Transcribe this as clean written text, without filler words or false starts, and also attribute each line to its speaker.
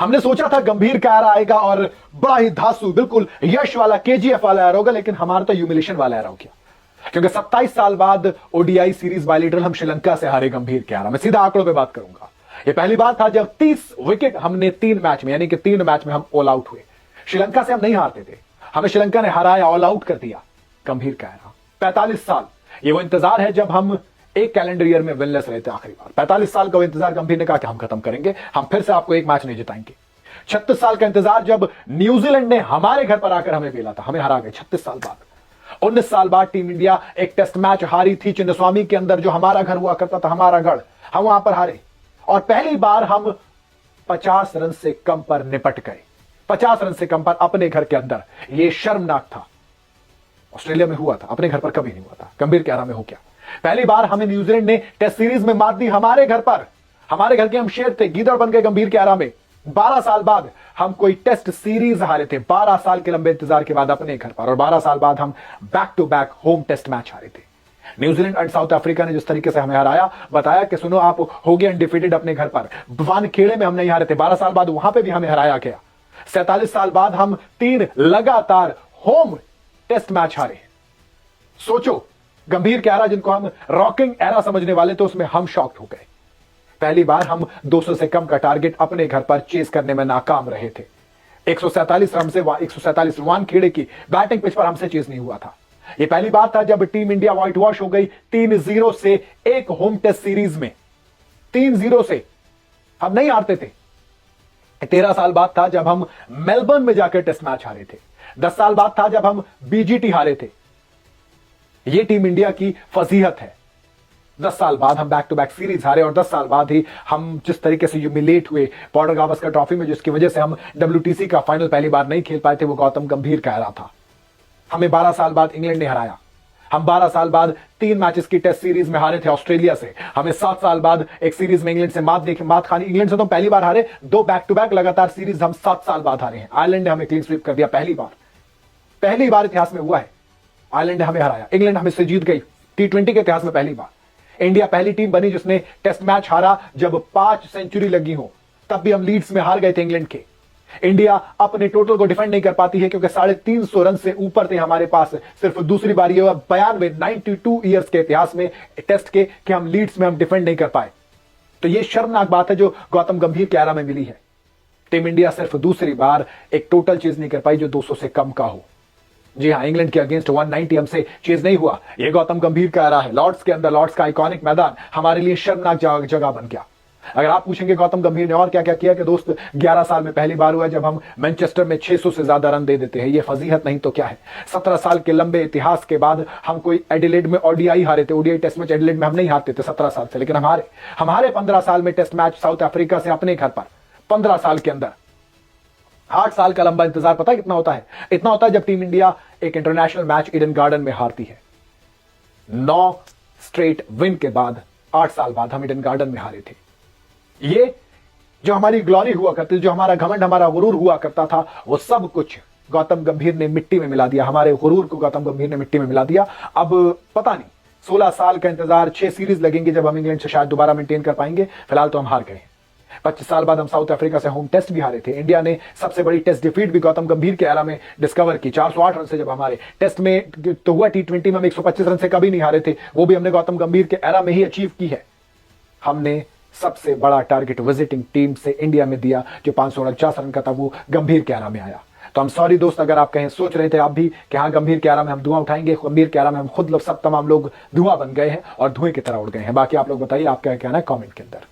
Speaker 1: हमने सोचा था गंभीर का एरा आएगा और बड़ा ही धांसू, बिल्कुल यश वाला, केजीएफ वाला एरा होगा, लेकिन हमारा तो ह्यूमिलेशन वाला एरा हो गया। क्योंकि 27 साल बाद ओडीआई सीरीज बायलिटरल हम श्रीलंका से हारे गंभीर के एरा। मैं सीधा आंकड़ों पे बात करूंगा। यह पहली बार था जब 30 विकेट हमने 3 मैच में, यानी कि 3 मैच में हम ऑल आउट हुए। श्रीलंका से हम नहीं हारते थे, हमें श्रीलंका ने हराया, ऑल आउट कर दिया। गंभीर का एरा 45 साल, ये वो इंतजार है जब हम एक कैलेंडर ईयर में विनलेस रहे थे आखिरी बार। 45 साल का वो इंतजार गंभीर ने कहा कि हम खत्म करेंगे, हम फिर से आपको एक मैच नहीं जिताएंगे। 36 साल का इंतजार जब न्यूजीलैंड ने हमारे घर पर आकर हमें बेला था, हमें हरा गए 36 साल बाद। 19 साल बाद टीम इंडिया एक टेस्ट मैच हारी थी चिन्नस्वामी के अंदर, जो हमारा घर हुआ करता था, हमारा गढ़, हम वहां पर हारे। और पहली बार हम 50 रन से कम पर निपट गए, 50 रन से कम पर अपने घर के अंदर। यह शर्मनाक था। ऑस्ट्रेलिया में हुआ था, अपने घर पर कभी नहीं हुआ था। गंभीर के एरा में हो गया। पहली बार हमें न्यूजीलैंड ने टेस्ट सीरीज में मात दी हमारे घर पर, हमारे घर के हम शेर थे, गीदड़ बन गए गंभीर के एरा में। 12 साल बाद हम कोई टेस्ट सीरीज हारे थे, 12 साल के लंबे इंतजार के बाद अपने घर पर, और 12 साल बाद हम back to back home test match हारे थे। न्यूजीलैंड एंड साउथ अफ्रीका ने जिस तरीके से हमें हराया, बताया कि सुनो आप हो गए अनडिफीटेड अपने घर पर। वानखेड़े में हम नहीं हारे थे, 12 साल बाद वहां पे भी हमें हराया गया। 47 साल बाद हम 3 लगातार होम टेस्ट मैच हारे। सोचो, गंभीर के एरा जिनको हम रॉकिंग एरा समझने वाले थे, उसमें हम शॉक्ड हो गए। पहली बार हम 200 से कम का टारगेट अपने घर पर चेस करने में नाकाम रहे थे। 147 रन से 147 वानखेड़े की बैटिंग पिच पर हमसे चेस नहीं हुआ था। यह पहली बार था जब टीम इंडिया व्हाइट वॉश हो गई 3-0 से एक होम टेस्ट सीरीज में। 3-0 से हम नहीं हारते थे। 13 साल बाद था जब हम मेलबर्न में जाकर टेस्ट मैच हारे थे। 10 साल बाद था जब हम बीजीटी हारे थे। यह टीम इंडिया की फजीहत है। 10 साल बाद हम बैक टू बैक सीरीज हारे, और 10 साल बाद ही हम जिस तरीके से ह्यूमिलेट हुए बॉर्डर गावस्कर ट्रॉफी में, जिसकी वजह से हम WTC का फाइनल पहली बार नहीं खेल पाए थे, वो गौतम गंभीर का एरा था। हमें 12 साल बाद इंग्लैंड ने हराया। हम 12 साल बाद 3 मैचेस की टेस्ट सीरीज में हारे थे ऑस्ट्रेलिया से। हमें 7 साल बाद एक सीरीज में इंग्लैंड से मात खानी। इंग्लैंड से तो पहली बार हारे, 2 बैक टू बैक लगातार सीरीज हम 7 साल बाद हारे हैं। आयरलैंड ने हमें क्लीन स्वीप कर दिया, पहली बार इतिहास में हुआ है। आयरलैंड ने हमें हराया, इंग्लैंड हमें से जीत गई। T20 के इतिहास में पहली बार। इंडिया पहली टीम बनी जिसने टेस्ट मैच हारा जब 5 सेंचुरी लगी हो, तब भी हम लीड्स में हार गए थे इंग्लैंड के। इंडिया अपने टोटल को डिफेंड नहीं कर पाती है क्योंकि 350 रन से ऊपर थे हमारे पास। सिर्फ दूसरी बार ये 92 ईयर्स के इतिहास में टेस्ट के कि हम लीड्स में हम डिफेंड नहीं कर पाए। तो ये शर्मनाक बात है जो गौतम गंभीर के एरा में मिली है। टीम इंडिया सिर्फ दूसरी बार एक टोटल चीज नहीं कर पाई जो 200 से कम का हो। जी हां, इंग्लैंड के अगेंस्ट 190 हमसे चेज नहीं हुआ। यह गौतम गंभीर का एरा है। लॉर्ड्स के अंदर, लॉर्ड्स का आइकॉनिक मैदान हमारे लिए शर्मनाक जगह बन गया। अगर आप पूछेंगे गौतम गंभीर ने और क्या क्या किया, कि दोस्त 11 साल में पहली बार हुआ जब हम मैनचेस्टर में 600 से ज्यादा रन दे देते हैं। यह फजीहत नहीं तो क्या है। 17 साल के लंबे इतिहास के बाद हम कोई एडिलेड में ओडीआई हारे थे। ओडीआई टेस्ट मैच एडिलेड में हम नहीं हारते थे 17 साल से, लेकिन हमारे 15 साल में टेस्ट मैच साउथ अफ्रीका से अपने घर पर, 15 साल के अंदर। 8 साल का लंबा इंतजार पता है कितना होता है? इतना होता है जब टीम इंडिया एक इंटरनेशनल मैच ईडन गार्डन में हारती है। 9 स्ट्रेट विन के बाद 8 साल बाद हम ईडन गार्डन में हारे थे। ये जो हमारी ग्लोरी हुआ करती थी, जो हमारा घमंड, हमारा गुरूर हुआ करता था, वो सब कुछ गौतम गंभीर ने मिट्टी में मिला दिया। हमारे गुरूर को गौतम गंभीर ने मिट्टी में मिला दिया। अब पता नहीं 16 साल का इंतजार, 6 सीरीज लगेंगे जब हम इंग्लैंड से शायद दोबारा मेंटेन कर पाएंगे। फिलहाल तो हम हार गए। 25 साल बाद हम साउथ अफ्रीका से होम टेस्ट भी हारे थे। इंडिया ने सबसे बड़ी टेस्ट डिफीट भी गौतम गंभीर के एरा में डिस्कवर की। 408 रन से जब हमारे टेस्ट में तो हुआ, T20 में हम 125 रन से कभी नहीं हारे थे, वो भी हमने गौतम गंभीर के एरा में ही अचीव की है। हमने सबसे बड़ा टारगेट विजिटिंग टीम से इंडिया में दिया जो 549 रन का था, वो गंभीर के एरा में आया। तो हम सॉरी दोस्त, अगर आप कहीं सोच रहे थे आप भी कि हाँ गंभीर के एरा में हम धुआं उठाएंगे, गंभीर के एरा में हम खुद सब तमाम लोग धुआं बन गए हैं और धुएं की तरह उड़ गए हैं। बाकी आप लोग बताइए, आप क्या कहना है कमेंट के अंदर।